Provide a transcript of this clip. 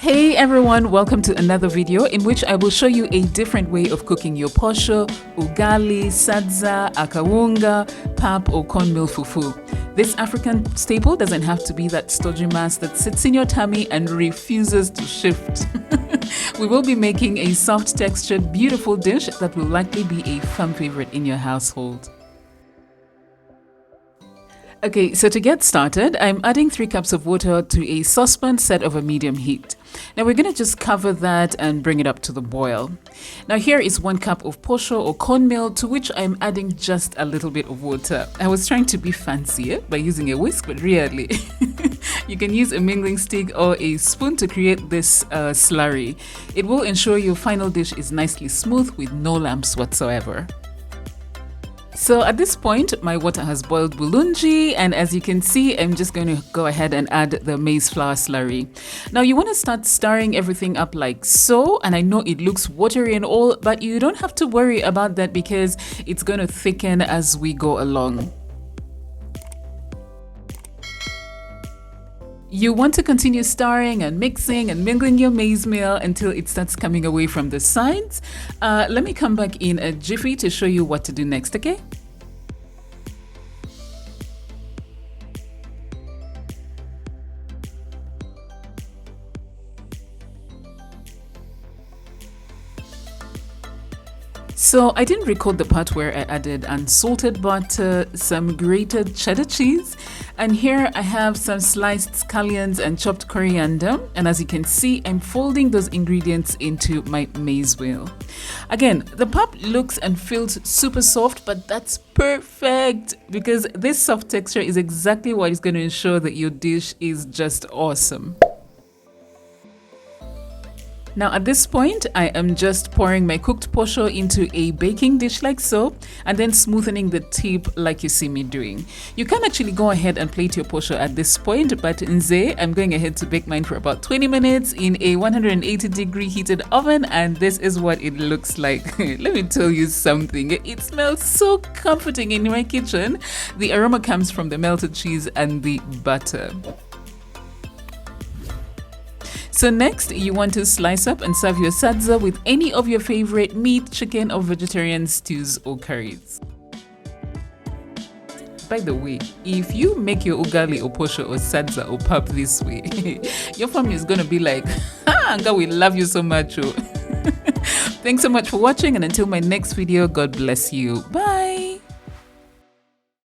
Hey everyone, welcome to another video in which I will show you a different way of cooking your posho, ugali, sadza, akawunga, pap or cornmeal fufu. This African staple doesn't have to be that stodgy mass that sits in your tummy and refuses to shift. We will be making a soft textured, beautiful dish that will likely be a fan favorite in your household. Okay, so to get started, I'm adding 3 cups of water to a saucepan set over medium heat. Now we're going to just cover that and bring it up to the boil. Now here is 1 cup of posho or cornmeal, to which I'm adding just a little bit of water. I was trying to be fancy by using a whisk, but really, you can use a mingling stick or a spoon to create this slurry. It will ensure your final dish is nicely smooth with no lumps whatsoever. So at this point, my water has boiled bulungi, and as you can see, I'm just going to go ahead and add the maize flour slurry. Now you want to start stirring everything up like so, and I know it looks watery and all, but you don't have to worry about that because it's going to thicken as we go along. You want to continue stirring and mixing and mingling your maize meal until it starts coming away from the sides. Let me come back in a jiffy to show you what to do next, okay? So I didn't record the part where I added unsalted butter, some grated cheddar cheese, and here I have some sliced scallions and chopped coriander, and as you can see, I'm folding those ingredients into my maize meal. Again, the pap looks and feels super soft, but that's perfect because this soft texture is exactly what is going to ensure that your dish is just awesome. Now at this point, I am just pouring my cooked posho into a baking dish like so, and then smoothing the tip like you see me doing. You can actually go ahead and plate your posho at this point, but nze, I'm going ahead to bake mine for about 20 minutes in a 180-degree heated oven, and this is what it looks like. Let me tell you something, it smells so comforting in my kitchen. The aroma comes from the melted cheese and the butter. So next, you want to slice up and serve your sadza with any of your favorite meat, chicken or vegetarian stews or curries. By the way, if you make your ugali or posho or sadza or pap this way, your family is going to be like, Anga, we love you so much. Thanks so much for watching, and until my next video, God bless you. Bye.